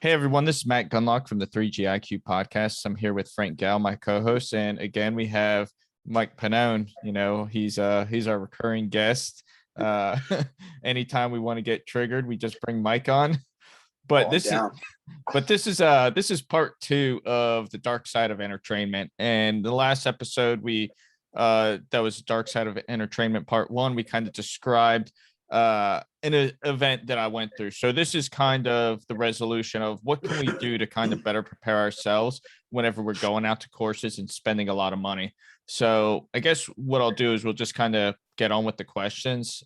Hey everyone, this is Matt Gunlock from the 3GIQ podcast. I'm here with Frank Gal, my co-host, and again we have Mike Panone. He's our recurring guest. Uh, Anytime we want to get triggered, we just bring Mike on. But I'm this is down. this is part two of the dark side of entertainment. And the last episode that was dark side of entertainment part one. We kind of described an event that I went through. So this is kind of the resolution of what can we do to kind of better prepare ourselves whenever we're going out to courses and spending a lot of money. So I guess what I'll do is we'll just kind of get on with the questions.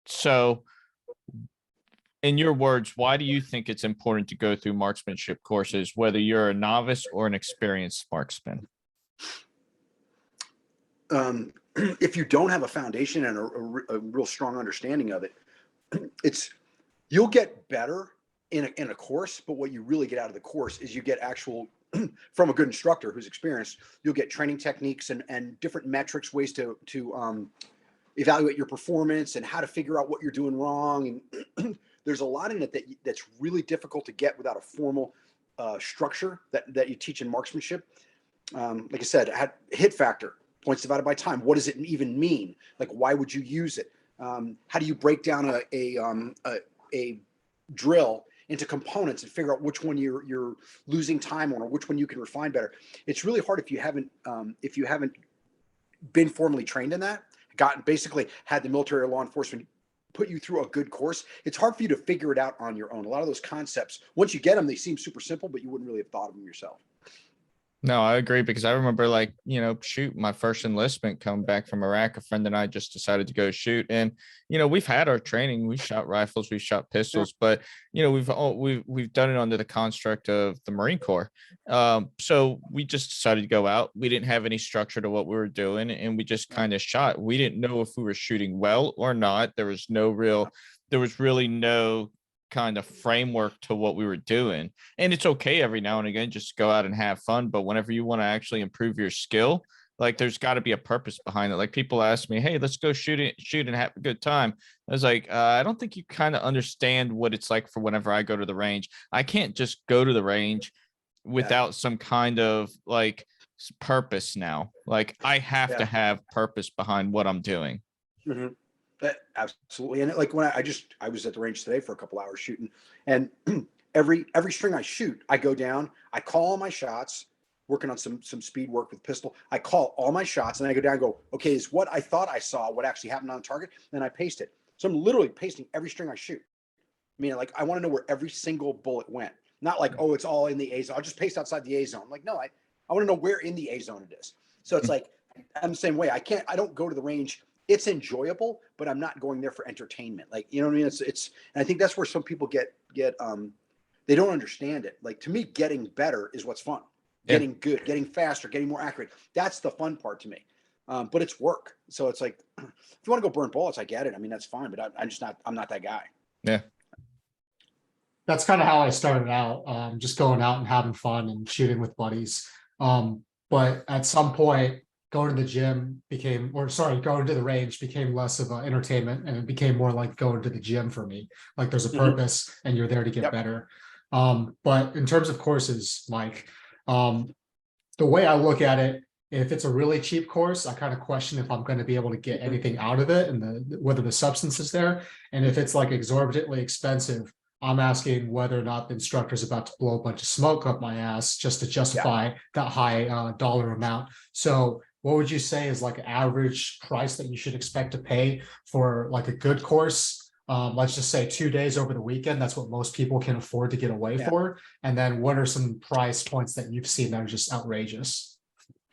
So in your words, why do you think it's important to go through marksmanship courses, whether you're a novice or an experienced marksman? If you don't have a foundation and a real strong understanding of it, you'll get better in a course, but what you really get out of the course is you get actual from a good instructor who's experienced. You'll get training techniques and different metrics, ways to evaluate your performance and how to figure out what you're doing wrong. And there's a lot in it that's really difficult to get without a formal structure that you teach in marksmanship. Like I said, hit factor, points divided by time. What does it even mean? Like, why would you use it? How do you break down a drill into components and figure out which one you're losing time on or which one you can refine better? It's really hard if you haven't been formally trained in that, basically had the military or law enforcement put you through a good course. It's hard for you to figure it out on your own. A lot of those concepts, once you get them, they seem super simple, but you wouldn't really have thought of them yourself. No, I agree, because I remember, like, my first enlistment coming back from Iraq, a friend and I just decided to go shoot. And, we've had our training, we shot rifles, we shot pistols, but, we've done it under the construct of the Marine Corps. So we just decided to go out. We didn't have any structure to what we were doing, and we just kind of shot. We didn't know if we were shooting well or not. There was really no kind of framework to what we were doing. And it's okay every now and again just go out and have fun, but whenever you want to actually improve your skill, like, there's got to be a purpose behind it. Like, people ask me, hey, let's go shoot and have a good time. I was like, I don't think you kind of understand what it's like for whenever I go to the range. I can't just go to the range without some kind of like purpose now. Like, I have to have purpose behind what I'm doing. Mm-hmm. Absolutely. And like when I was at the range today for a couple hours shooting, and every string I shoot, I go down, I call all my shots, working on some speed work with pistol. I call all my shots and I go down and go, okay, is what I thought I saw what actually happened on target? Then I paste it. So I'm literally pasting every string I shoot. I mean, like, I want to know where every single bullet went. Not like, oh, it's all in the A zone. I'll just paste outside the A zone. I'm like, no, I want to know where in the A zone it is. So it's like, I'm the same way. I don't go to the range. It's enjoyable, but I'm not going there for entertainment. Like, you know what I mean? And I think that's where some people get they don't understand it. Like, to me, getting better is what's fun. Getting good, getting faster, getting more accurate. That's the fun part to me. But it's work. So it's like, if you want to go burn bullets, I get it. I mean, that's fine, but I'm not that guy. Yeah. That's kind of how I started out, just going out and having fun and shooting with buddies. But at some point, going to the range became less of an entertainment, and it became more like going to the gym for me. Like, there's a purpose and you're there to get better. But in terms of courses, Mike, the way I look at it, if it's a really cheap course, I kind of question if I'm going to be able to get anything out of it and whether the substance is there. And if it's like exorbitantly expensive, I'm asking whether or not the instructor is about to blow a bunch of smoke up my ass just to justify that high dollar amount. So what would you say is like an average price that you should expect to pay for like a good course? Let's just say 2 days over the weekend. That's what most people can afford to get away for. And then what are some price points that you've seen that are just outrageous?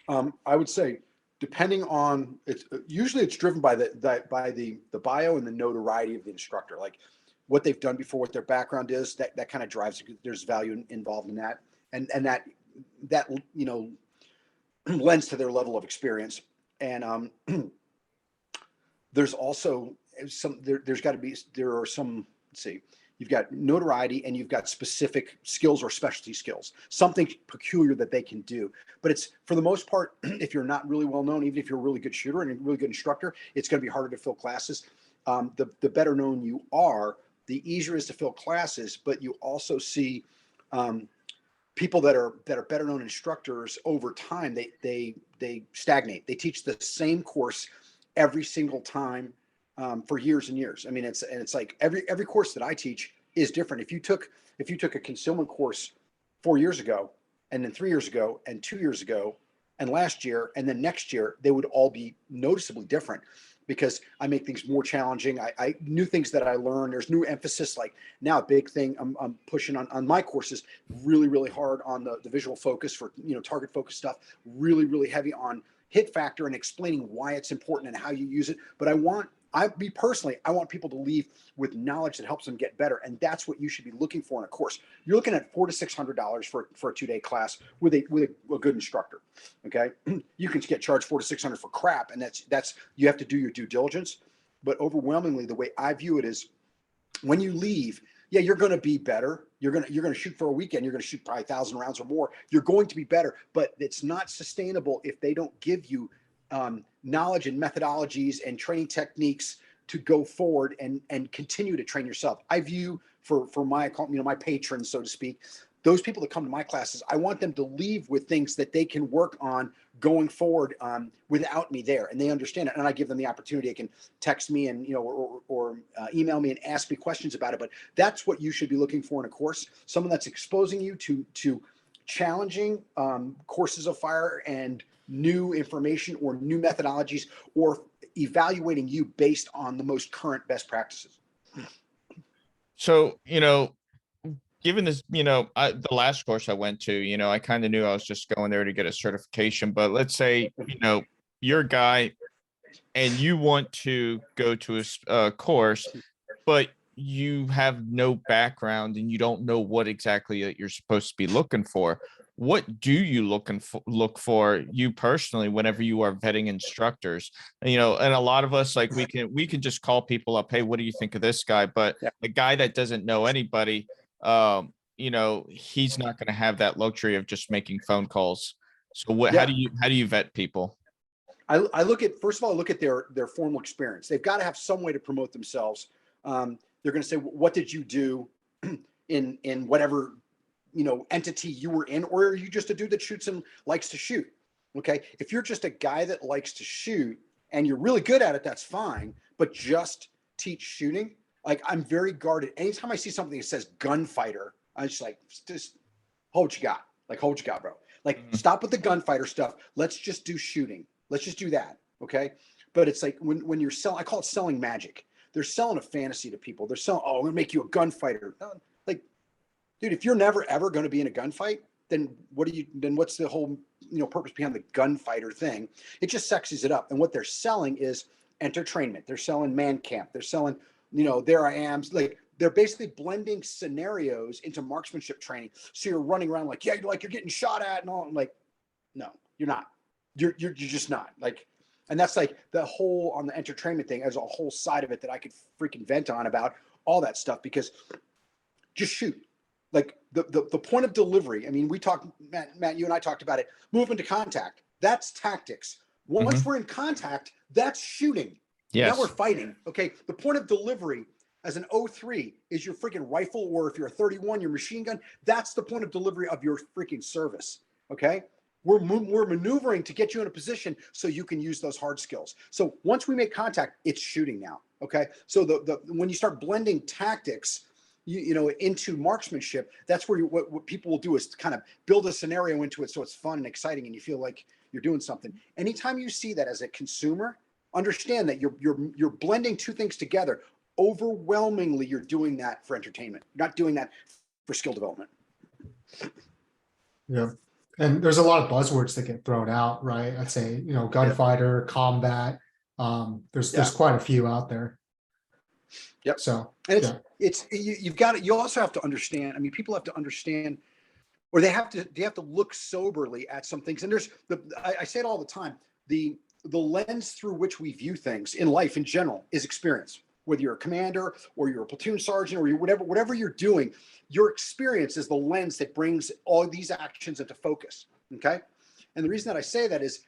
I would say, depending on usually it's driven by the bio and the notoriety of the instructor, like what they've done before, what their background is. That kind of drives. There's value involved in that, and that lends to their level of experience. And there's also there are some, let's see, you've got notoriety and you've got specific skills or specialty skills, something peculiar that they can do. But it's, for the most part, if you're not really well known, even if you're a really good shooter and a really good instructor, it's going to be harder to fill classes. The better known you are, the easier it is to fill classes, but you also see people that are better known instructors over time, they stagnate. They teach the same course every single time for years and years. I mean, it's like every course that I teach is different. If you took a concealment course 4 years ago, and then 3 years ago, and 2 years ago, and last year, and then next year, they would all be noticeably different, because I make things more challenging. I new things that I learn. There's new emphasis. Like now, a big thing I'm pushing on my courses, really hard on the visual focus for, target focus stuff, really heavy on hit factor and explaining why it's important and how you use it. But I want people to leave with knowledge that helps them get better. And that's what you should be looking for in a course. You're looking at $400 to $600 for a 2-day class with a good instructor. Okay. You can get charged $400 to $600 for crap. And that's, you have to do your due diligence. But overwhelmingly, the way I view it is, when you leave, yeah, you're going to be better. You're going to shoot for a weekend. You're going to shoot probably 1,000 rounds or more. You're going to be better, but it's not sustainable if they don't give you knowledge and methodologies and training techniques to go forward and continue to train yourself. I view for my, my patrons, so to speak, those people that come to my classes, I want them to leave with things that they can work on going forward without me there, and they understand it. And I give them the opportunity. They can text me and or email me and ask me questions about it. But that's what you should be looking for in a course: someone that's exposing you to challenging courses of fire and new information or new methodologies, or evaluating you based on the most current best practices. So, given this, the last course I went to, I kind of knew I was just going there to get a certification. But let's say, you're a guy and you want to go to a course, but you have no background and you don't know what exactly that you're supposed to be looking for. What do you look for you personally whenever you are vetting instructors? And a lot of us, like, we can just call people up, hey, what do you think of this guy? But the guy that doesn't know anybody, he's not going to have that luxury of just making phone calls. So how do you vet people? I look at, first of all, I look at their formal experience. They've got to have some way to promote themselves. They're going to say, what did you do in whatever entity you were in, or are you just a dude that shoots and likes to shoot? Okay, if you're just a guy that likes to shoot and you're really good at it, that's fine. But just teach shooting. Like, I'm very guarded. Anytime I see something that says gunfighter, I'm just like, just hold what you got. Like, hold what you got, bro. Like, stop with the gunfighter stuff. Let's just do shooting. Let's just do that. Okay. But it's like when you're selling, I call it selling magic. They're selling a fantasy to people. They're selling, oh, I'm gonna make you a gunfighter. Like, dude, if you're never ever going to be in a gunfight, then what's the whole purpose behind the gunfighter thing? It just sexies it up. And what they're selling is entertainment. They're selling man camp. They're selling, there I am. Like, they're basically blending scenarios into marksmanship training. So you're running around like, yeah, you're getting shot at and all. I'm like, no, you're not. You're just not. Like, and that's like the whole on the entertainment thing as a whole side of it that I could freaking vent on about all that stuff, because just shoot. Like, the point of delivery. I mean, we talked, Matt, you and I talked about it. Movement to contact. That's tactics. Once we're in contact, that's shooting. Yes. Now we're fighting. Okay. The point of delivery as an 03 is your freaking rifle, or if you're a 31, your machine gun. That's the point of delivery of your freaking service. Okay. We're maneuvering to get you in a position so you can use those hard skills. So once we make contact, it's shooting now. Okay. So when you start blending tactics, into marksmanship, that's where what people will do is kind of build a scenario into it so it's fun and exciting and you feel like you're doing something. Anytime you see that as a consumer, understand that you're blending two things together. Overwhelmingly, you're doing that for entertainment. You're not doing that for skill development. Yeah. And there's a lot of buzzwords that get thrown out, right? I'd say, gunfighter, combat. There's quite a few out there. Yep. So, and you've got it. You also have to understand. I mean, people have to understand, or they have to look soberly at some things. And I say it all the time. The lens through which we view things in life in general is experience. Whether you're a commander or you're a platoon sergeant or you're whatever you're doing, your experience is the lens that brings all these actions into focus. Okay. And the reason that I say that is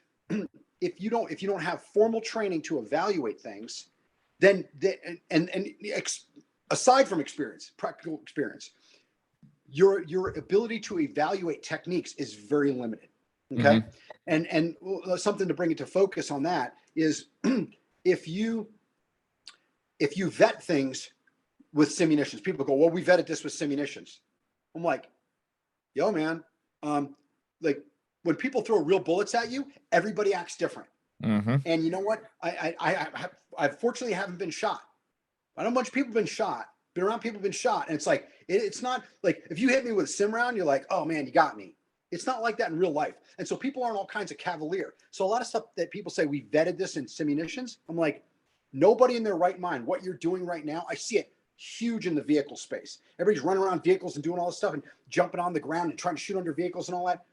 if you don't have formal training to evaluate things, then aside from experience, practical experience, your ability to evaluate techniques is very limited. Okay. And something to bring it to focus on that is if you vet things with simunitions, people go, well, we vetted this with simunitions. I'm like, yo, man, like when people throw real bullets at you, everybody acts different. And you know what? I fortunately haven't been shot. I know a bunch of people have been shot, been around people have been shot. And it's like, it's not like if you hit me with a sim round, you're like, oh man, you got me. It's not like that in real life. And so people aren't all kinds of cavalier. So a lot of stuff that people say, we vetted this in simunitions. I'm like, nobody in their right mind, what you're doing right now, I see it huge in the vehicle space. Everybody's running around vehicles and doing all this stuff and jumping on the ground and trying to shoot under vehicles and all that.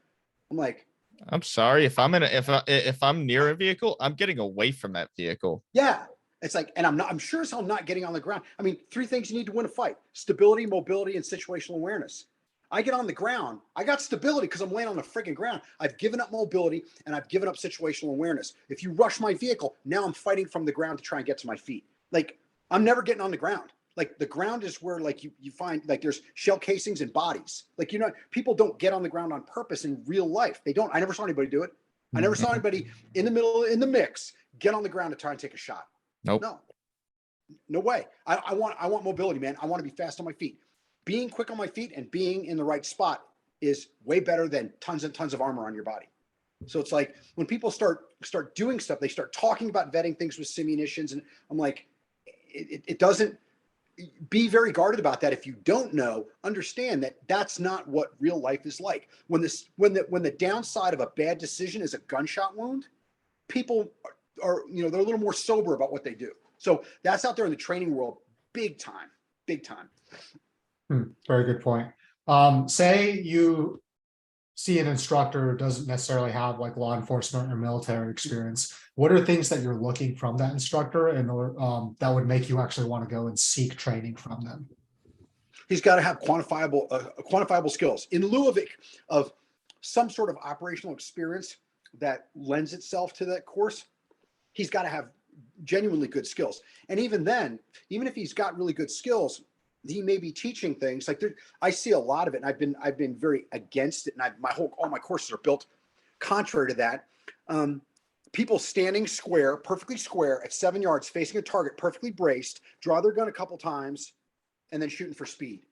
I'm like, I'm sorry if I'm if I'm near a vehicle, I'm getting away from that vehicle. yeah. It's like, and I'm sure as hell not getting on the ground. I mean, 3 things you need to win a fight: stability, mobility, and situational awareness. I get on the ground. I got stability because I'm laying on the freaking ground. I've given up mobility and I've given up situational awareness. If you rush my vehicle, now I'm fighting from the ground to try and get to my feet. Like, I'm never getting on the ground. Like, the ground is where like you find like there's shell casings and bodies. Like, you know, people don't get on the ground on purpose in real life. They don't. I never saw anybody do it. I never saw anybody in the mix get on the ground to try and take a shot. Nope. No way. I want mobility, man. I want to be fast on my feet. Being quick on my feet and being in the right spot is way better than tons and tons of armor on your body. So it's like when people start doing stuff, they start talking about vetting things with simunitions, and I'm like, it doesn't. Be very guarded about that. If you don't know, understand that that's not what real life is like. When the downside of a bad decision is a gunshot wound, people are they're a little more sober about what they do. So that's out there in the training world, big time. Very good point. Say you see an instructor who doesn't necessarily have like law enforcement or military experience. What are things that you're looking from that instructor and that would make you actually want to go and seek training from them? He's got to have quantifiable skills in lieu of some sort of operational experience that lends itself to that course. He's got to have genuinely good skills. And even then, even if he's got really good skills, he may be teaching things like I see a lot of it, and I've been very against it. And all my courses are built contrary to that. People standing square, perfectly square at 7 yards, facing a target, perfectly braced, draw their gun a couple times, and then shooting for speed.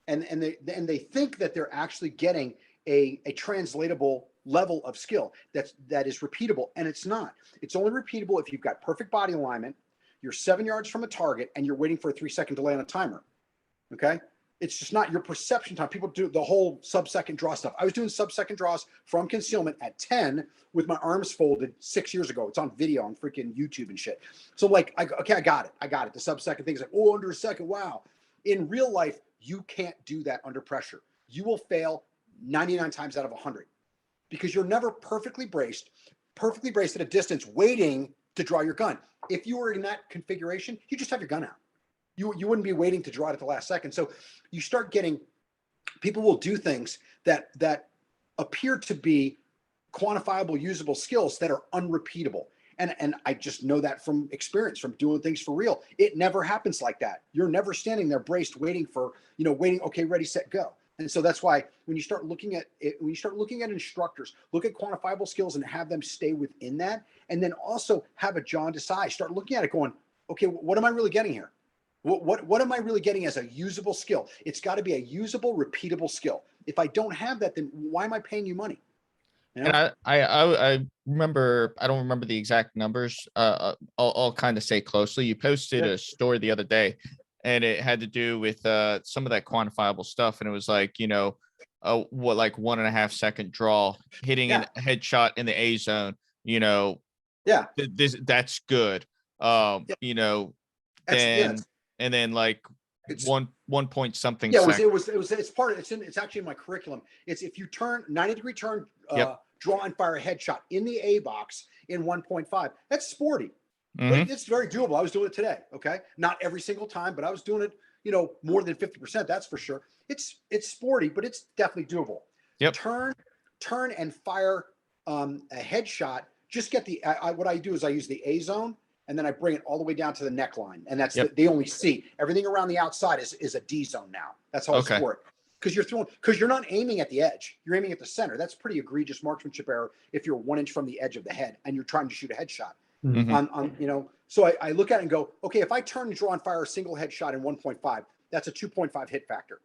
And they think that they're actually getting a translatable level of skill that is repeatable, and it's not. It's only repeatable if you've got perfect body alignment, you're 7 yards from a target, and you're waiting for a 3-second delay on a timer. Okay? It's just not your perception time. People do the whole sub-second draw stuff. I was doing sub-second draws from concealment at 10 with my arms folded 6 years ago. It's on video on freaking YouTube and shit. So like, I got it. The sub-second thing is like, oh, under a second, wow. In real life, you can't do that under pressure. You will fail 99 times out of 100 because you're never perfectly braced at a distance waiting to draw your gun. If you were in that configuration, you just have your gun out. You wouldn't be waiting to draw it at the last second. So you start getting, people will do things that appear to be quantifiable, usable skills that are unrepeatable. And I just know that from experience, from doing things for real. It never happens like that. You're never standing there braced, waiting, okay, ready, set, go. And so that's why when you start looking at it, when you start looking at instructors, look at quantifiable skills and have them stay within that. And then also have a jaundiced eye. Start looking at it going, okay, what am I really getting here? What am I really getting as a usable skill? It's got to be a usable, repeatable skill. If I don't have that, then why am I paying you money? You know? And I remember, I don't remember the exact numbers. I'll kind of say closely. You posted a story the other day, and it had to do with some of that quantifiable stuff. And it was like, like 1.5 second draw, hitting a headshot in the A zone. That's good. And then like it's 1 point something. Yeah, it's actually in my curriculum. It's if you turn 90-degree turn, draw and fire a headshot in the A box in 1.5. That's sporty. But it's very doable. I was doing it today. Okay. Not every single time, but I was doing it, more than 50%. That's for sure. It's sporty, but it's definitely doable. Yep. Turn and fire a headshot. Just get what I do is I use the A zone, and then I bring it all the way down to the neckline. And that's the only C. Everything around the outside is a D zone now. That's how I score it. because you're not aiming at the edge. You're aiming at the center. That's pretty egregious marksmanship error if you're 1 inch from the edge of the head and you're trying to shoot a headshot. Mhm. So I look at it and go, okay, if I turn and draw and fire a single headshot in 1.5, that's a 2.5 hit factor.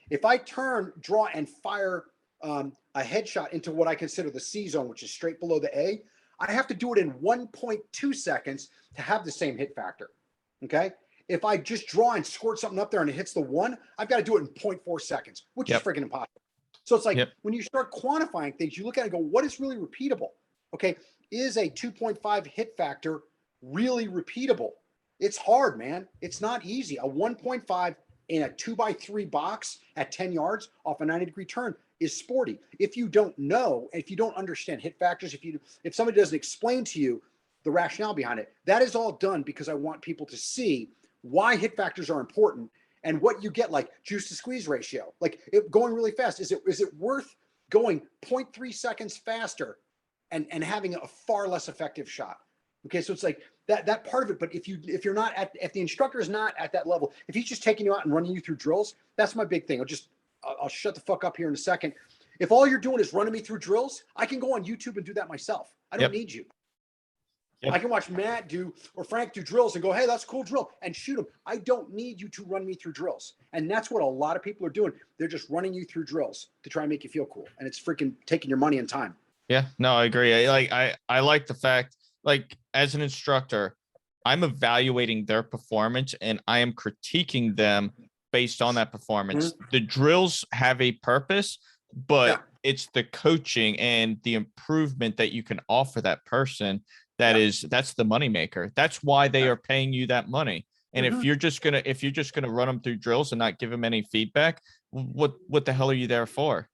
If I turn, draw, and fire a headshot into what I consider the C zone, which is straight below the A, I have to do it in 1.2 seconds to have the same hit factor. Okay. If I just draw and squirt something up there and it hits the 1, I've got to do it in 0.4 seconds, which is freaking impossible. So it's like when you start quantifying things, you look at it and go, what is really repeatable? Okay. Is a 2.5 hit factor really repeatable? It's hard, man. It's not easy. A 1.5 in a 2x3 box at 10 yards off a 90-degree turn is sporty. If you don't know, if you don't understand hit factors, if somebody doesn't explain to you the rationale behind it, that is all done because I want people to see why hit factors are important and what you get, like juice to squeeze ratio, like going really fast. Is it worth going 0.3 seconds faster and having a far less effective shot? Okay, so it's like that part of it. But if the instructor is not at that level, if he's just taking you out and running you through drills, that's my big thing. I'll shut the fuck up here in a second. If all you're doing is running me through drills, I can go on YouTube and do that myself. I don't need you. I can watch Matt or Frank do drills and go, hey, that's a cool drill, and shoot them. I don't need you to run me through drills. And that's what a lot of people are doing. They're just running you through drills to try and make you feel cool. And it's freaking taking your money and time. Yeah, no, I agree. I like the fact, like, as an instructor, I'm evaluating their performance and I am critiquing them based on that performance. The drills have a purpose, but it's the coaching and the improvement that you can offer that person that's the moneymaker. That's why they are paying you that money. And if you're just gonna run them through drills and not give them any feedback, what the hell are you there for?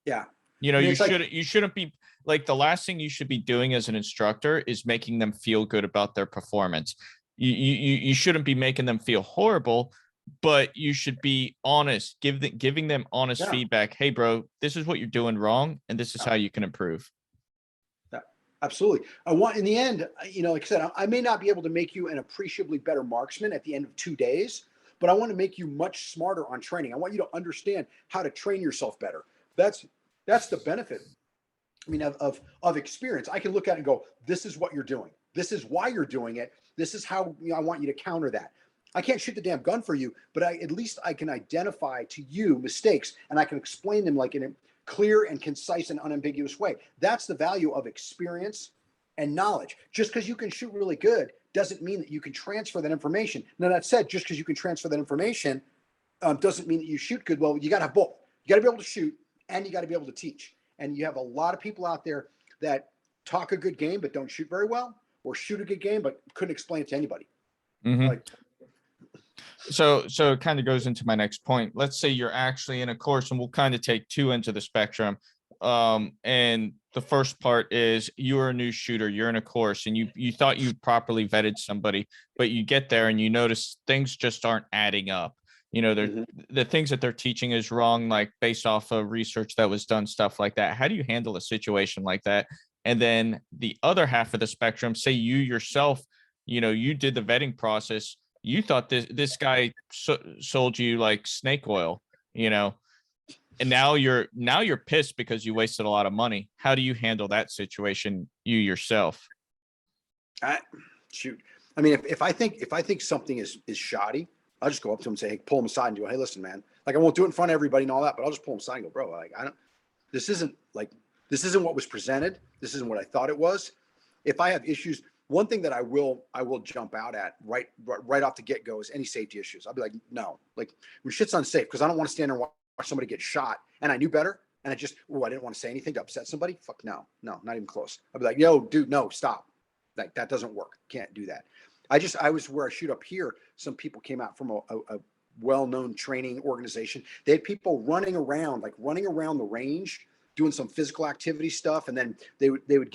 Yeah. You know, you shouldn't be, like, the last thing you should be doing as an instructor is making them feel good about their performance. You shouldn't be making them feel horrible, but you should be honest, giving them honest feedback. Hey, bro, this is what you're doing wrong, and this is how you can improve. Yeah, absolutely. In the end, like I said, I may not be able to make you an appreciably better marksman at the end of 2 days, but I want to make you much smarter on training. I want you to understand how to train yourself better. That's the benefit. I mean, of experience. I can look at it and go, this is what you're doing. This is why you're doing it. This is how I want you to counter that. I can't shoot the damn gun for you, but at least I can identify to you mistakes and I can explain them like in a clear and concise and unambiguous way. That's the value of experience and knowledge. Just because you can shoot really good doesn't mean that you can transfer that information. Now, that said, just because you can transfer that information doesn't mean that you shoot good. Well, you got to have both. You got to be able to shoot and you got to be able to teach. And you have a lot of people out there that talk a good game but don't shoot very well, or shoot a good game but couldn't explain it to anybody. So it kind of goes into my next point. Let's say you're actually in a course, and we'll kind of take two ends of the spectrum. And the first part is you're a new shooter, you're in a course, and you thought you properly vetted somebody, but you get there and you notice things just aren't adding up. You know, the things that they're teaching is wrong, like based off of research that was done, stuff like that. How do you handle a situation like that? And then the other half of the spectrum, say you yourself, you did the vetting process. You thought this guy sold you like snake oil, and now you're pissed because you wasted a lot of money. How do you handle that situation, you yourself? Shoot. I mean, if I think something is shoddy, I'll just go up to him and say, hey, pull him aside and go, hey, listen, man, like, I won't do it in front of everybody and all that, but I'll just pull him aside and go, bro, like, this isn't what was presented. This isn't what I thought it was. If I have issues, one thing that I will jump out at right off the get go is any safety issues. I'll be like, no, like, when shit's unsafe, because I don't want to stand there and watch somebody get shot and I knew better. And I didn't want to say anything to upset somebody. Fuck no, not even close. I'd be like, yo, dude, no, stop. Like, that doesn't work. Can't do that. I was where I shoot up here. Some people came out from a well-known training organization. They had people running around the range, doing some physical activity stuff. And then they would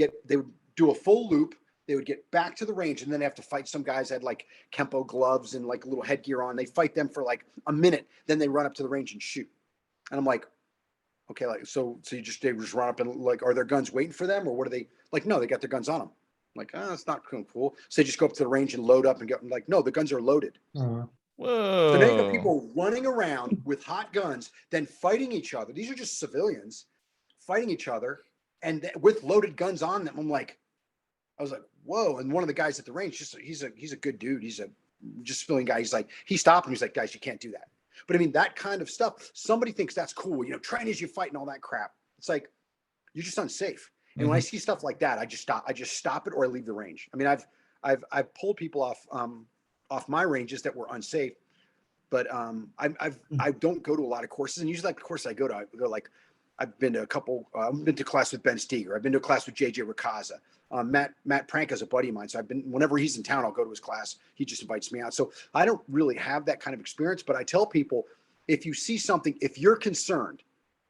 do a full loop. They would get back to the range and then they have to fight some guys that had like Kempo gloves and like a little headgear on. They fight them for like a minute. Then they run up to the range and shoot. And I'm like, okay, like, so they just run up and like, are their guns waiting for them, or what are they like? No, they got their guns on them. I'm like, it's not cool. So they just go up to the range and load up and get like, no, the guns are loaded. So now you got Whoa. people running around with hot guns, then fighting each other. These are just civilians fighting each other and with loaded guns on them. I was like, whoa. And one of the guys at the range, he's a good dude. He's a just civilian guy. He's like, he stopped him. He's like, guys, you can't do that. But I mean, that kind of stuff, somebody thinks that's cool. Train as you fight and all that crap. It's like, you're just unsafe. And when I see stuff like that, I just stop it or I leave the range. I mean, I've pulled people off my ranges that were unsafe, but I don't go to a lot of courses. And usually like the courses I go like, I've been to a couple, I've been to class with Ben Steger. I've been to a class with JJ Ricazza. Matt Prank is a buddy of mine. So whenever he's in town, I'll go to his class. He just invites me out. So I don't really have that kind of experience, but I tell people, if you see something, if you're concerned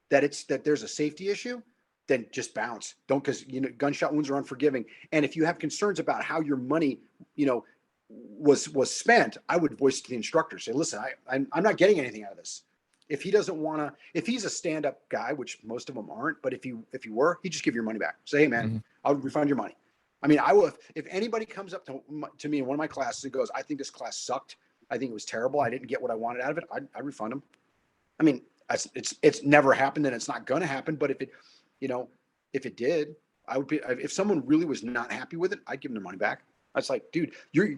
that there's a safety issue, then just bounce. Don't, because gunshot wounds are unforgiving. And if you have concerns about how your money, was spent, I would voice it to the instructor. Say, listen, I'm not getting anything out of this. If he doesn't want to, if he's a stand-up guy, which most of them aren't, but if you were, he'd just give your money back. Say, hey man, I'll refund your money. I mean, I will, if anybody comes up to me in one of my classes and goes, I think this class sucked, I think it was terrible, I didn't get what I wanted out of it, I'd refund them. I mean, it's never happened and it's not going to happen. But if it did, I would be, if someone really was not happy with it, I'd give them their money back. It's like, dude,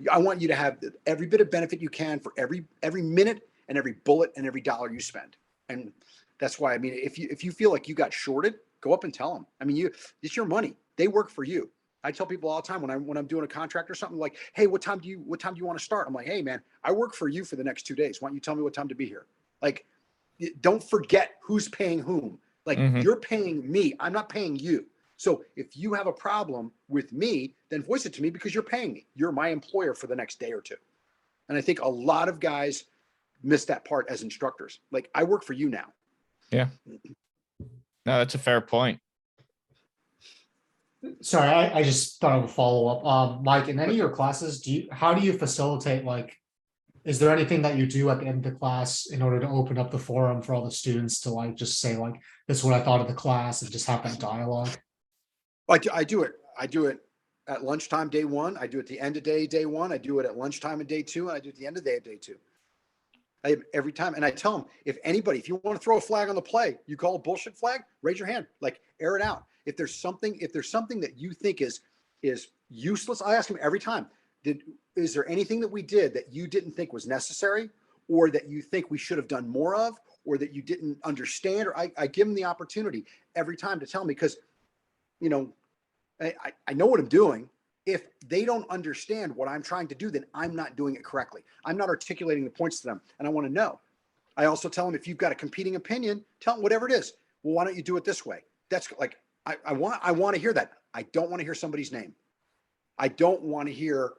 I want you to have every bit of benefit you can for every minute and every bullet and every dollar you spend. And that's why, I mean, if you feel like you got shorted, go up and tell them. I mean, it's your money. They work for you. I tell people all the time when I'm doing a contract or something, like, hey, what time do you want to start? I'm like, hey man, I work for you for the next 2 days. Why don't you tell me what time to be here? Like, don't forget who's paying whom. Like, you're paying me. I'm not paying you. So if you have a problem with me, then voice it to me because you're paying me. You're my employer for the next day or two. And I think a lot of guys miss that part as instructors. Like, I work for you now. Yeah. No, that's a fair point. Sorry, I just thought of a follow-up. Mike, in any of your classes, how do you facilitate, like, is there anything that you do at the end of the class in order to open up the forum for all the students to, like, just say, like, this is what I thought of the class, and just have that dialogue? I do it at lunchtime, day one. I do it at the end of day one. I do it at lunchtime and day two. And I do it at the end of day two. Every time. And I tell them, if you want to throw a flag on the play, you call a bullshit flag, raise your hand, like, air it out. If there's something that you think is useless, I ask them every time, is there anything that we did that you didn't think was necessary, or that you think we should have done more of, or that you didn't understand? Or I give them the opportunity every time to tell me, because I know what I'm doing. If they don't understand what I'm trying to do, then I'm not doing it correctly. I'm not articulating the points to them, and I want to know. I also tell them, if you've got a competing opinion, tell them whatever it is. Well, why don't you do it this way? That's like, I want to hear that. I don't want to hear somebody's name. I don't want to hear,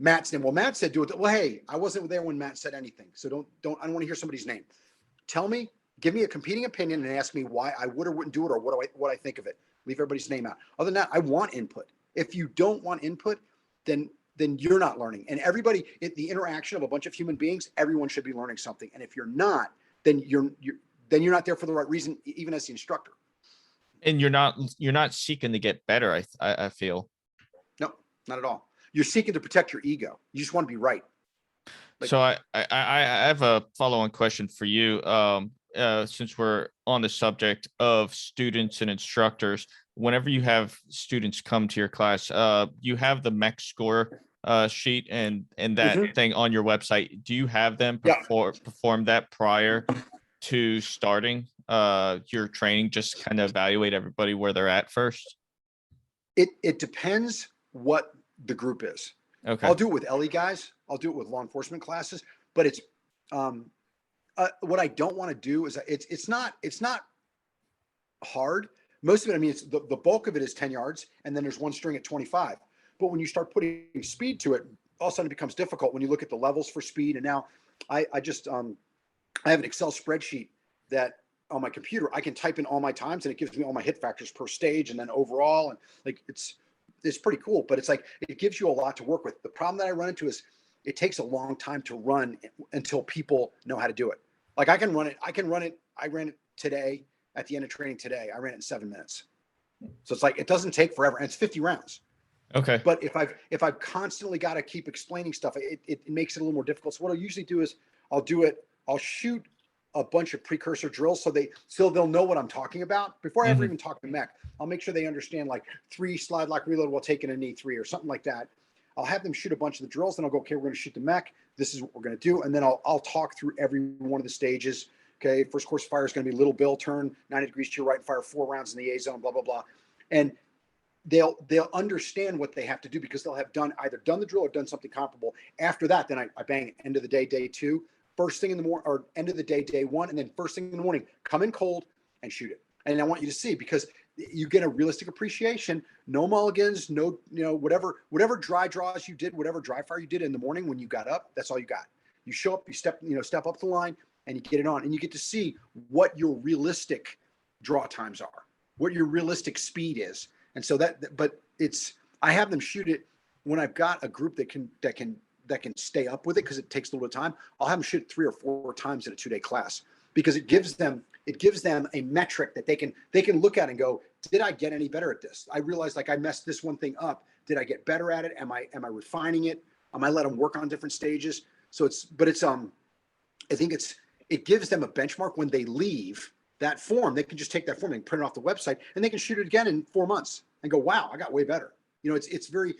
Matt's name. Well, Matt said do it. Well, hey, I wasn't there when Matt said anything. So I don't want to hear somebody's name. Tell me, give me a competing opinion and ask me why I would or wouldn't do it, or what I think of it. Leave everybody's name out. Other than that, I want input. If you don't want input, then you're not learning. And everybody, the interaction of a bunch of human beings, everyone should be learning something. And if you're not, then you're not there for the right reason, even as the instructor. And you're not seeking to get better. I feel. No, not at all. You're seeking to protect your ego. You just want to be right. So I have a follow-on question for you. Since we're on the subject of students and instructors, whenever you have students come to your class, you have the MEC score sheet and that thing on your website. Do you have them perform that prior to starting your training? Just kind of evaluate everybody where they're at first. It depends what the group is. Okay. I'll do it with LE guys. I'll do it with law enforcement classes, but it's what I don't want to do is it's not hard. Most of it, I mean, it's the bulk of it is 10 yards, and then there's one string at 25. But when you start putting speed to it, all of a sudden it becomes difficult when you look at the levels for speed. And now I have an Excel spreadsheet that on my computer, I can type in all my times, and it gives me all my hit factors per stage and then overall. And like, it's pretty cool, but it's like, it gives you a lot to work with. The problem that I run into is it takes a long time to run until people know how to do it. Like, I can run it. I ran it today at the end of training today. I ran it in 7 minutes. So it's like, it doesn't take forever, and it's 50 rounds. Okay. But if I've constantly got to keep explaining stuff, it makes it a little more difficult. So what I'll usually do is I'll shoot a bunch of precursor drills so they'll know what I'm talking about before I ever Mhm. even talk to mech. I'll make sure they understand like 3 slide lock reload while taking a knee 3 or something like that. I'll have them shoot a bunch of the drills, then I'll go, okay, we're going to shoot the mech. This is what we're going to do, and then I'll talk through every one of the stages. Okay, first course fire is going to be little bill turn 90 degrees to your right, and fire 4 rounds in the A zone, blah blah blah, and they'll understand what they have to do because they'll have either done the drill or done something comparable. After that, then I bang end of the day 2, first thing in the morning, or end of the day 1, and then first thing in the morning, come in cold and shoot it. And I want you to see, because you get a realistic appreciation, no mulligans, no, whatever dry draws you did, whatever dry fire you did in the morning when you got up, that's all you got. You show up, you step up the line and you get it on, and you get to see what your realistic draw times are, what your realistic speed is. And so but I have them shoot it when I've got a group that can stay up with it, because it takes a little bit of time. I'll have them shoot 3 or 4 times in a 2-day class, because it gives them a metric that they can look at and go, did I get any better at this? I realized like I messed this one thing up. Did I get better at it? Am I refining it? Am I let them work on different stages? So I think it gives them a benchmark when they leave that form. They can just take that form and print it off the website, and they can shoot it again in 4 months and go, wow, I got way better. The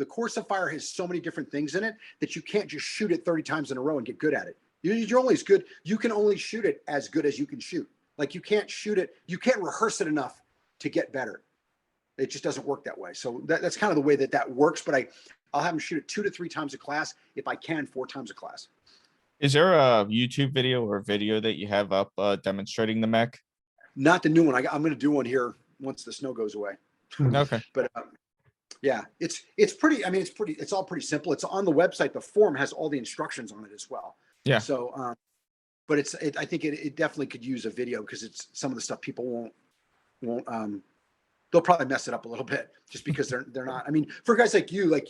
course of fire has so many different things in it that you can't just shoot it 30 times in a row and get good at it. You're only as good. You can only shoot it as good as you can shoot. Like you can't rehearse it enough to get better. It just doesn't work that way. So that's kind of the way that works. But I'll have them shoot it 2 to 3 times a class. If I can, 4 times a class. Is there a YouTube video or video that you have up demonstrating the mech? Not the new one. I'm going to do one here once the snow goes away. Okay. But yeah, it's pretty. I mean, it's all pretty simple. It's on the website. The form has all the instructions on it as well. Yeah. So, but I think it definitely could use a video, because it's some of the stuff people won't. They'll probably mess it up a little bit just because they're not. I mean, for guys like you,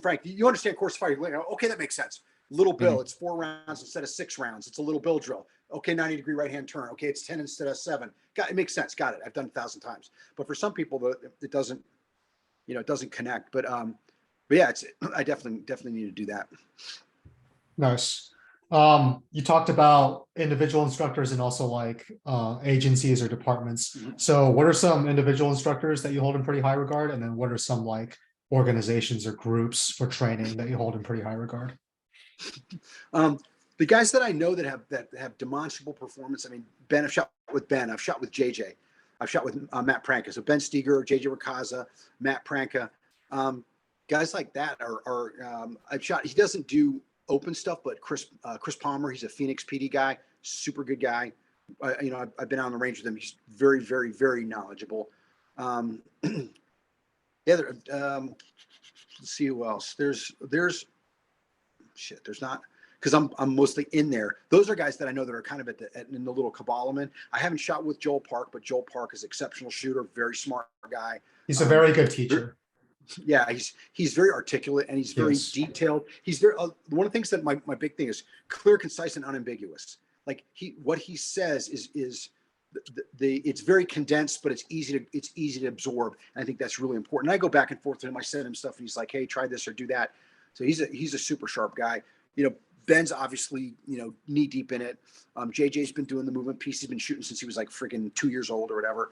Frank, you understand course fire. You're like, okay, that makes sense. Little bill, It's 4 rounds instead of 6 rounds. It's a little bill drill. Okay, 90-degree right hand turn. Okay, it's 10 instead of 7. It makes sense. Got it. I've done it 1,000 times. But for some people, it doesn't. It doesn't connect. But yeah, I definitely need to do that. Nice. You talked about individual instructors and also like agencies or departments. So what are some individual instructors that you hold in pretty high regard? And then what are some like organizations or groups for training that you hold in pretty high regard? The guys that I know that have demonstrable performance. I mean, I've shot with Ben. I've shot with JJ. I've shot with Matt Pranka. So Ben Steger, JJ Rakaza, Matt Pranka. Guys like that are I've shot. He doesn't do open stuff, but Chris Palmer, he's a Phoenix PD guy, super good guy. I've been on the range with him. He's very, very, very knowledgeable. Let's see who else. There's not, because I'm mostly in there. Those are guys that I know that are kind of in the little cabal I'm in. I haven't shot with Joel Park, but Joel Park is an exceptional shooter, very smart guy. He's a very good teacher. Yeah, he's very articulate, and he's very detailed. He's very one of the things that my big thing is clear, concise, and unambiguous. Like what he says is it's very condensed, but it's easy to absorb. And I think that's really important. And I go back and forth with him. I send him stuff, and he's like, "Hey, try this or do that." So he's a super sharp guy. Ben's obviously knee deep in it. JJ's been doing the movement piece. He's been shooting since he was like freaking 2 years old or whatever.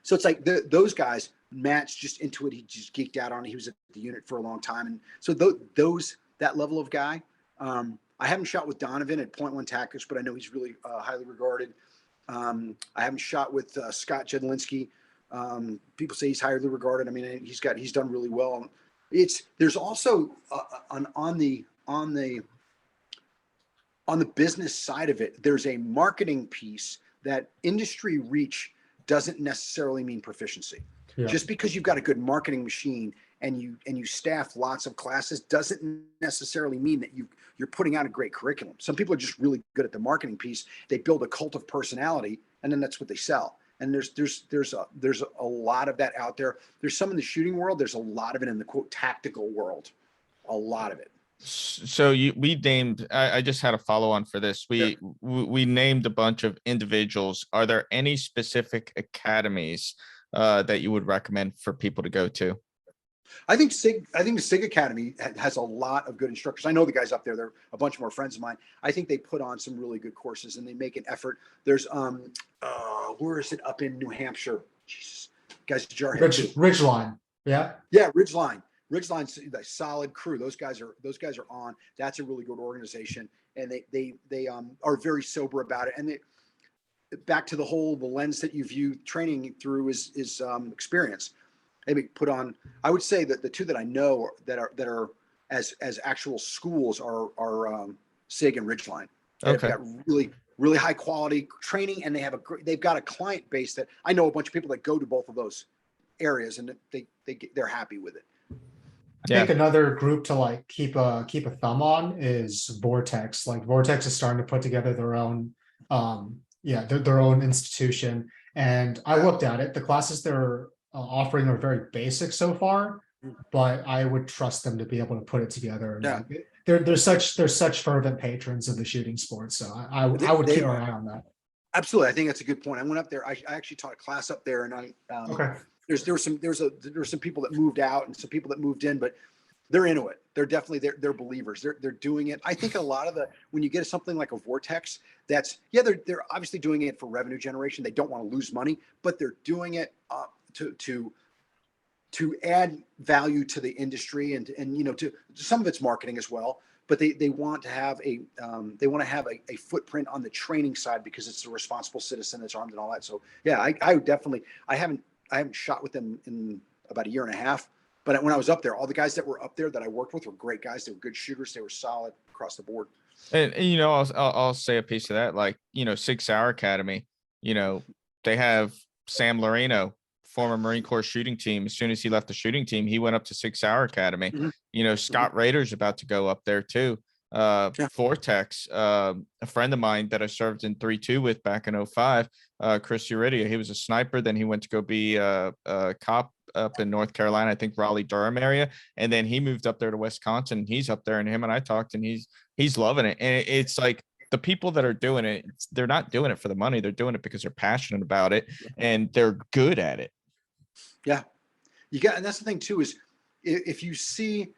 So it's like those guys. Matt's just into it. He just geeked out on it. He was at the unit for a long time, and so that level of guy. I haven't shot with Donovan at Point One Tactics, but I know he's really highly regarded. I haven't shot with Scott Jedlinski. People say he's highly regarded. I mean, he's done really well. There's also on the business side of it, there's a marketing piece that industry reach doesn't necessarily mean proficiency. Yeah. Just because you've got a good marketing machine and you staff lots of classes doesn't necessarily mean that you're putting out a great curriculum. Some people are just really good at the marketing piece. They build a cult of personality, and then that's what they sell. And there's a lot of that out there. There's some in the shooting world. There's a lot of it in the quote tactical world. A lot of it. So we named. I just had a follow on for this. We named a bunch of individuals. Are there any specific academies that you would recommend for people to go to? I think the SIG Academy has a lot of good instructors. I know the guys up there. They're a bunch more friends of mine. I think they put on some really good courses and they make an effort. There's where is it up in New Hampshire? Jesus, guys, Jarhead too. Ridgeline. Yeah. Yeah, Ridgeline. Ridgeline's a solid crew. Those guys are on. That's a really good organization, and they are very sober about it. And they, back to the lens that you view training through is experience. Maybe put on. I would say that the two that I know that are as actual schools are SIG and Ridgeline. They've Okay. got really high quality training, and they've got a client base that I know a bunch of people that go to both of those areas, and they're happy with it. I think another group to like keep a thumb on is Vortex. Like Vortex is starting to put together their own their own institution. And I looked at it. The classes they're offering are very basic so far, but I would trust them to be able to put it together. And Yeah. they're such fervent patrons of the shooting sport. So I would keep an eye on that. Absolutely. I think that's a good point. I went up there. I actually taught a class up there, and Okay. there were some people that moved out and some people that moved in, but they're into it. They're definitely they're believers. They're doing it. I think a lot of when you get something like a Vortex, they're obviously doing it for revenue generation. They don't want to lose money, but they're doing it to add value to the industry and to some of it's marketing as well. But they want to have a footprint on the training side because it's a responsible citizen that's armed and all that. So yeah, I would definitely. I haven't shot with them in about a year and a half. But when I was up there, all the guys that were up there that I worked with were great guys. They were good shooters. They were solid across the board. And I'll say a piece of that, like, 6 Hour Academy, they have Sam Loreno, former Marine Corps shooting team. As soon as he left the shooting team, he went up to 6 Hour Academy. Scott Rader's about to go up there too. Vortex, a friend of mine that I served in 3-2 with back in 05, Chris Uridia, he was a sniper. Then he went to go be a cop up in North Carolina, I think Raleigh, Durham area. And then he moved up there to Wisconsin. He's up there, and him and I talked, and he's loving it. And it's like the people that are doing it, they're not doing it for the money. They're doing it because they're passionate about it and they're good at it. Yeah, and that's the thing too, is if you see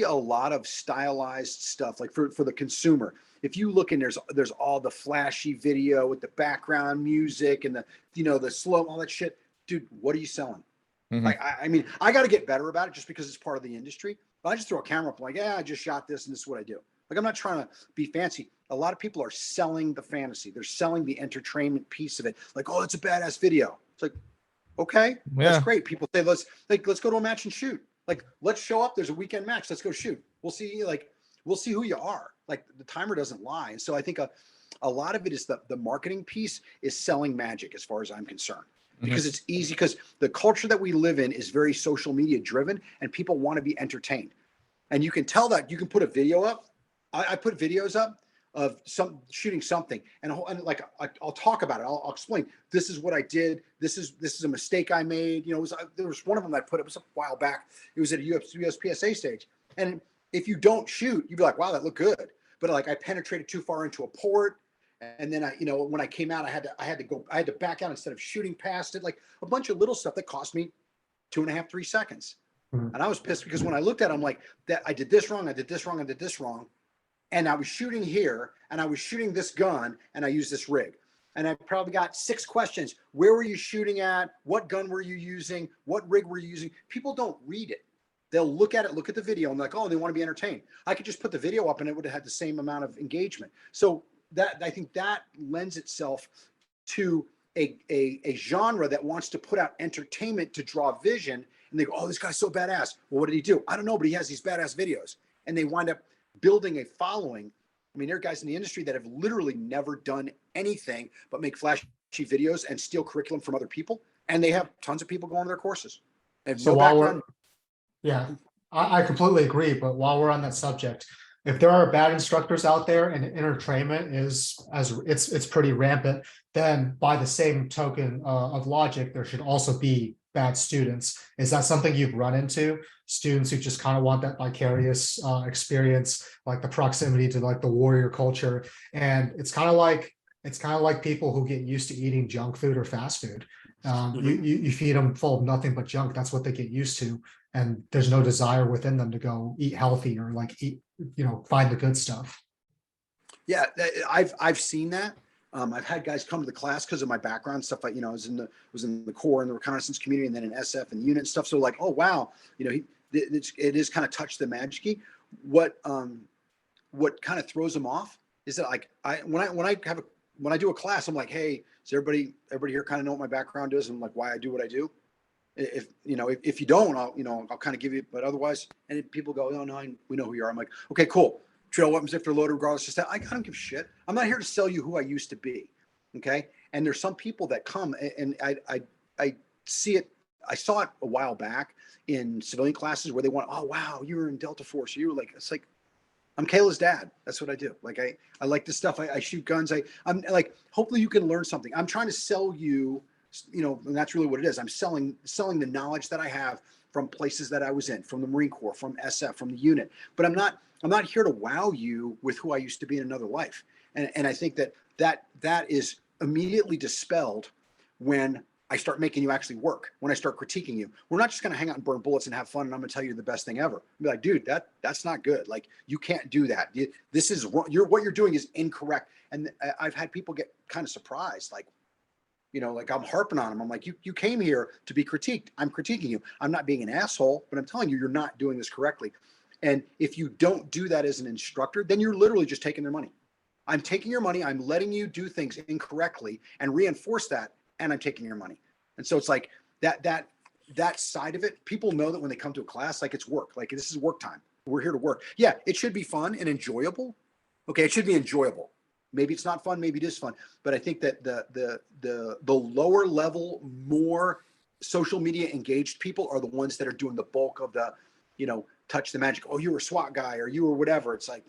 a lot of stylized stuff, like for the consumer, if you look and there's all the flashy video with the background music and the slow, all that shit, dude, what are you selling? Mhm. Like, I mean, I got to get better about it just because it's part of the industry. But I just throw a camera up, like, yeah, I just shot this and this is what I do. Like, I'm not trying to be fancy. A lot of people are selling the fantasy. They're selling the entertainment piece of it. Like, oh, it's a badass video. It's like, okay, that's great. People say, let's go to a match and shoot. Like, let's show up. There's a weekend match. Let's go shoot. We'll see who you are. Like, the timer doesn't lie. And so I think a lot of it is the marketing piece is selling magic, as far as I'm concerned. Because it's easy, because the culture that we live in is very social media driven, and people want to be entertained. And you can tell that. You can put a video up. I put videos up of shooting something, and like I'll talk about it. I'll explain. This is what I did. This is a mistake I made. There was one of them that I put. It was a while back. It was at a USPSA stage. And if you don't shoot, you'd be like, wow, that looked good. But like, I penetrated too far into a port. And then when I came out, I had to back out instead of shooting past it, like a bunch of little stuff that cost me 2.5, 3 seconds. And I was pissed because when I looked at it, I'm like, that I did this wrong. I did this wrong. I did this wrong. And I was shooting here, and I was shooting this gun, and I used this rig. And I probably got 6 questions. Where were you shooting at? What gun were you using? What rig were you using? People don't read it. They'll look at it, look at the video, and like, oh, they want to be entertained. I could just put the video up, and it would have had the same amount of engagement. So I think that lends itself to a genre that wants to put out entertainment to draw vision, and they go, oh, this guy's so badass. Well, what did he do? I don't know, but he has these badass videos, and they wind up building a following. I mean, there are guys in the industry that have literally never done anything but make flashy videos and steal curriculum from other people, and they have tons of people going to their courses. And So I completely agree. But while we're on that subject, if there are bad instructors out there and entertainment it's pretty rampant, then by the same token of logic, there should also be bad students. Is that something you've run into? Students who just kind of want that vicarious experience, like the proximity to like the warrior culture. And it's kind of like people who get used to eating junk food or fast food. You feed them full of nothing but junk. That's what they get used to. and there's no desire within them to go eat healthy or like eat, find the good stuff. Yeah, I've seen that. I've had guys come to the class because of my background stuff. Like, I was in the Corps and the reconnaissance community, and then in SF and unit stuff. So like, oh wow, it is kind of touch the magic. What kind of throws them off is that like when I do a class, I'm like, hey, does everybody here kind of know what my background is and like why I do what I do? If you don't, I'll kind of give you, but otherwise, and people go, oh no, we know who you are. I'm like, okay, cool. Trail weapons if they're loaded, regardless of that. I don't give a shit. I'm not here to sell you who I used to be. Okay. And there's some people that come and I see it. I saw it a while back in civilian classes where they want, oh wow, you were in Delta Force. You were like, it's like, I'm Kayla's dad. That's what I do. Like I like this stuff. I shoot guns. I'm like, hopefully you can learn something. I'm trying to sell you, and that's really what it is. I'm selling the knowledge that I have from places that I was in, from the Marine Corps, from SF, from the unit. But I'm not here to wow you with who I used to be in another life. And I think that is immediately dispelled when I start making you actually work, when I start critiquing you. We're not just going to hang out and burn bullets and have fun and I'm going to tell you the best thing ever. I'll be like, dude, that's not good. Like, you can't do that. This is what you're doing is incorrect. And I've had people get kind of surprised, like, like I'm harping on them. I'm like, you came here to be critiqued. I'm critiquing you. I'm not being an asshole, but I'm telling you, you're not doing this correctly. And if you don't do that as an instructor, then you're literally just taking their money. I'm taking your money. I'm letting you do things incorrectly and reinforce that. And I'm taking your money. And so it's like that side of it. People know that when they come to a class, like it's work, like this is work time. We're here to work. Yeah, it should be fun and enjoyable. Okay, it should be enjoyable. Maybe it's not fun. Maybe it is fun. But I think that the lower level, more social media engaged people are the ones that are doing the bulk of the, touch the magic. Oh, you were a SWAT guy or you were whatever. It's like,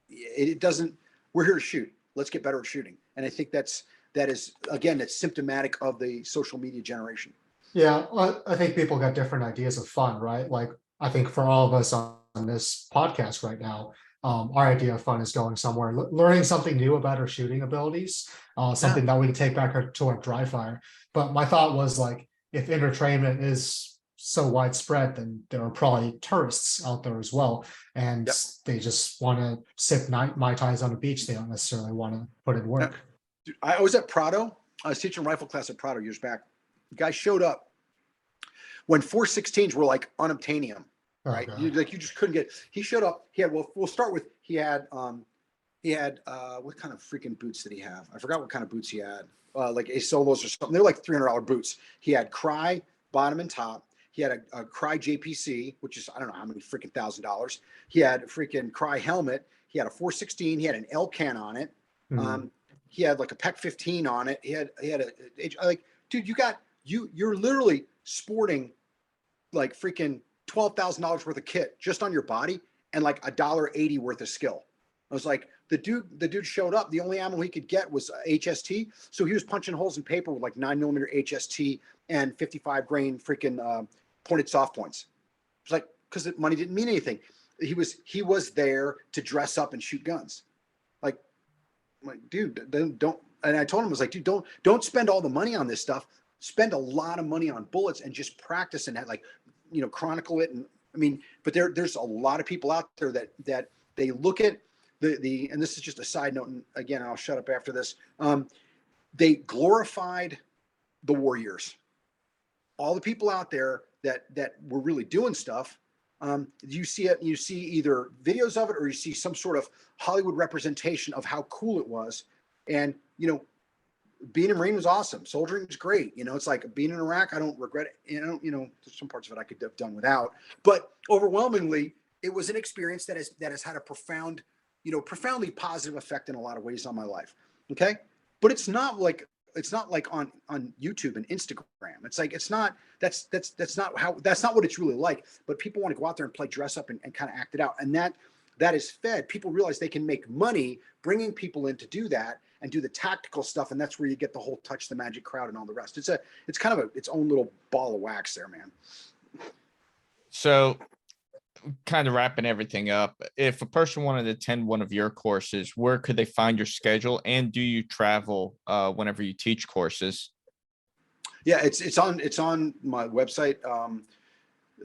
it doesn't, we're here to shoot. Let's get better at shooting. And I think that is, again, that's symptomatic of the social media generation. Yeah, I think people got different ideas of fun, right? Like, I think for all of us on this podcast right now, our idea of fun is going somewhere, learning something new about our shooting abilities, something that we can take back to our dry fire. But my thought was like, if entertainment is so widespread, then there are probably tourists out there as well, and they just want to sip Mai Tais on the beach. They don't necessarily want to put in work. Dude, I was at Prado. I was teaching rifle class at Prado years back. The guy showed up when 416s were like unobtainium, right? You just couldn't get. He showed up. He had. We'll start with. He had what kind of freaking boots did he have? I forgot what kind of boots he had. Like a solos or something. They're like $300 boots. He had Cry bottom and top. He had a Cry JPC, which is I don't know how many freaking $1,000. He had a freaking Cry helmet. He had a 416. He had an L can on it. He had like a PEC 15 on it. He had like, dude, you're literally sporting like freaking $12,000 worth of kit just on your body and like $1.80 worth of skill. I was like, the dude showed up. The only ammo he could get was HST. So he was punching holes in paper with like 9mm HST and 55 grain freaking pointed soft points. It's like, because the money didn't mean anything. He was there to dress up and shoot guns. Like, I'm like, dude, don't. And I told him, I was like, dude, don't spend all the money on this stuff. Spend a lot of money on bullets and just practice and like, chronicle it. And I mean, but there's a lot of people out there that they look at the and this is just a side note. And again, I'll shut up after this. They glorified the warriors. All the people out there that were really doing stuff. You see it. You see either videos of it or you see some sort of Hollywood representation of how cool it was. And being a Marine was awesome. Soldiering was great. It's like being in Iraq. I don't regret it. There's some parts of it I could have done without. But overwhelmingly, it was an experience that has had a profound, profoundly positive effect in a lot of ways on my life. Okay, but it's not like on YouTube and Instagram. It's like that's not what it's really like. But people want to go out there and play dress up and kind of act it out, and that is fed. People realize they can make money bringing people in to do that and do the tactical stuff, and that's where you get the whole touch the magic crowd and all the rest. It's kind of its own little ball of wax there, man. So, kind of wrapping everything up, if a person wanted to attend one of your courses, where could they find your schedule, and do you travel whenever you teach courses? Yeah, it's on my website.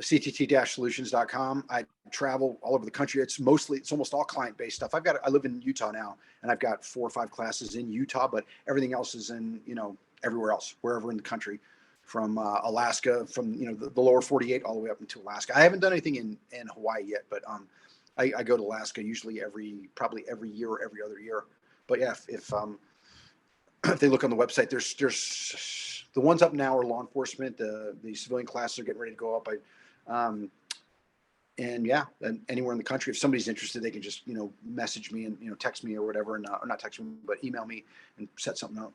ctt-solutions.com. I travel all over the country. It's almost all client-based stuff. I live in Utah now, and I've got 4 or 5 classes in Utah, but everything else is in, everywhere else, wherever in the country, from Alaska, from, the lower 48 all the way up into Alaska. I haven't done anything in Hawaii yet, but I go to Alaska usually probably every year or every other year. But yeah, if they look on the website, there's the ones up now are law enforcement. The civilian classes are getting ready to go up. And anywhere in the country, if somebody's interested, they can just, message me and, text me or whatever, and or not text me, but email me and set something up.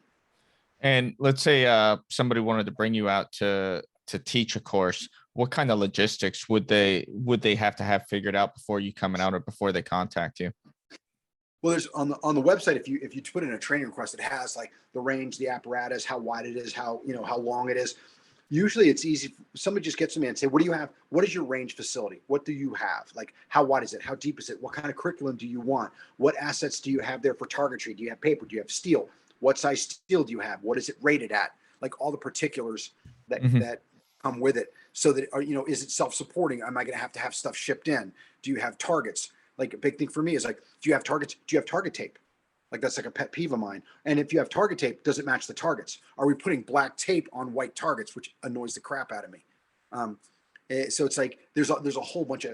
And let's say somebody wanted to bring you out to teach a course. What kind of logistics would they have to have figured out before you coming out or before they contact you? Well, there's on the website, if you put in a training request, it has like the range, the apparatus, how wide it is, how long it is. Usually it's easy. Somebody just gets to me and say, what do you have? What is your range facility? What do you have? Like, how wide is it? How deep is it? What kind of curriculum do you want? What assets do you have there for targetry? Do you have paper? Do you have steel? What size steel do you have? What is it rated at? Like all the particulars that come with it, so that, is it self-supporting? Am I going to have stuff shipped in? Do you have targets? Like a big thing for me is like, do you have targets? Do you have target tape? Like that's like a pet peeve of mine. And if you have target tape, does it match the targets? Are we putting black tape on white targets, which annoys the crap out of me? So it's like there's a whole bunch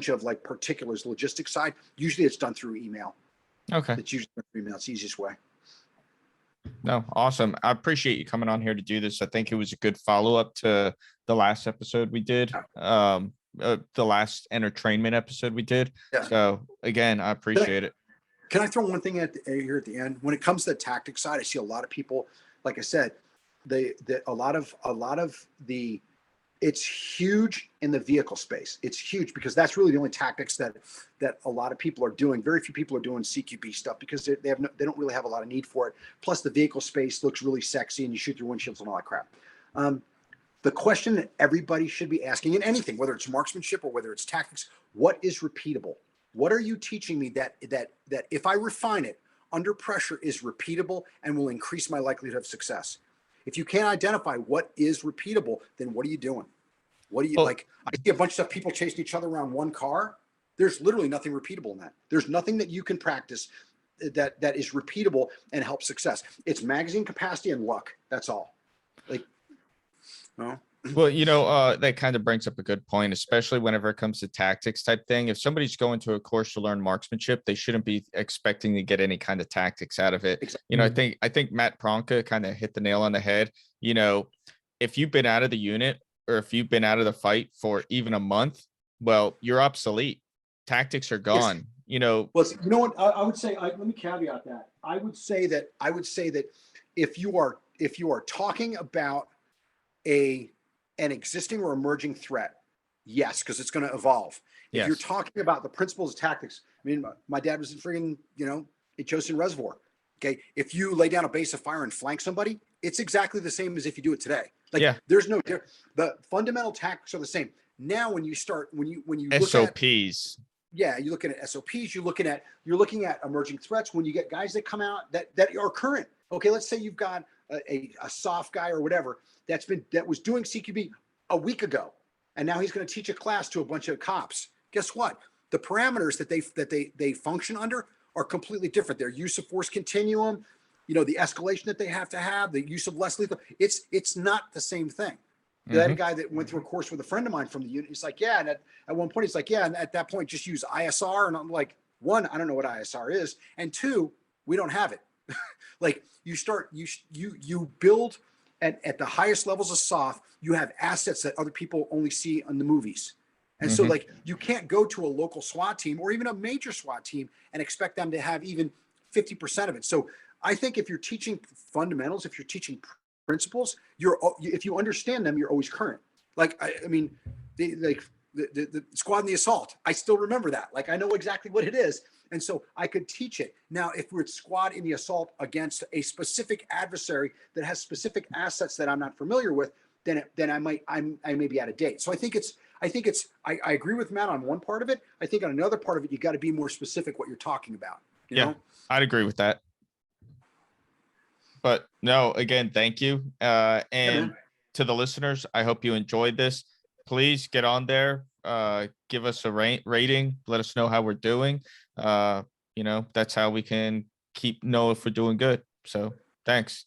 of like particulars, logistics side. Usually it's done through email. Okay. It's usually done through email. It's the easiest way. No, awesome. I appreciate you coming on here to do this. I think it was a good follow-up to the last episode we did. The last Entertrainment episode we did. Yeah. So again, I appreciate it. Can I throw one thing here at the end? When it comes to the tactics side, I see a lot of people, like I said, it's huge in the vehicle space. It's huge because that's really the only tactics that a lot of people are doing. Very few people are doing CQB stuff because they don't really have a lot of need for it. Plus the vehicle space looks really sexy and you shoot through windshields and all that crap. The question that everybody should be asking in anything, whether it's marksmanship or whether it's tactics, what is repeatable? What are you teaching me that if I refine it under pressure is repeatable and will increase my likelihood of success? If you can't identify what is repeatable, then what are you doing? What do you like? I see a bunch of stuff, people chasing each other around one car. There's literally nothing repeatable in that. There's nothing that you can practice that is repeatable and help success. It's magazine capacity and luck. That's all. Like, no. Well, that kind of brings up a good point, especially whenever it comes to tactics type thing. If somebody's going to a course to learn marksmanship, they shouldn't be expecting to get any kind of tactics out of it. Exactly. I think Matt Pronka kind of hit the nail on the head. If you've been out of the unit or if you've been out of the fight for even a month, well, you're obsolete. Tactics are gone. Yes. Well, you know what I would say. Let me caveat that. I would say that if you are talking about an existing or emerging threat, yes, because it's going to evolve. Yes. If you're talking about the principles of tactics, I mean, my dad was in friggin', in Chosin Reservoir. Okay, if you lay down a base of fire and flank somebody, it's exactly the same as if you do it today. Like, there's no the fundamental tactics are the same. Now, when you look SOPs. You're looking at SOPs. You're looking at emerging threats. When you get guys that come out that are current. Okay, let's say you've got a soft guy or whatever that was doing CQB a week ago, and now he's going to teach a class to a bunch of cops. Guess what? The parameters that they function under are completely different. Their use of force continuum, the escalation that they have to have, the use of less lethal. It's not the same thing. I had a guy that went through a course with a friend of mine from the unit. He's like, yeah, and at one point he's like, yeah, and at that point just use ISR, and I'm like, one, I don't know what ISR is, and two, we don't have it. Like you build at the highest levels of soft, you have assets that other people only see on the movies. And so like you can't go to a local SWAT team or even a major SWAT team and expect them to have even 50% of it. So I think if you're teaching fundamentals, if you're teaching principles, if you understand them, you're always current. Like, I mean, the squad and the assault, I still remember that. Like, I know exactly what it is. And so I could teach it. Now, if we're squad in the assault against a specific adversary that has specific assets that I'm not familiar with, then I may be out of date. So I agree with Matt on one part of it. I think on another part of it, you got to be more specific what you're talking about. You know? I'd agree with that. But no, again, thank you. And to the listeners, I hope you enjoyed this. please get on there. Give us a rating. Let us know how we're doing. You know, that's how we can know if we're doing good. So thanks.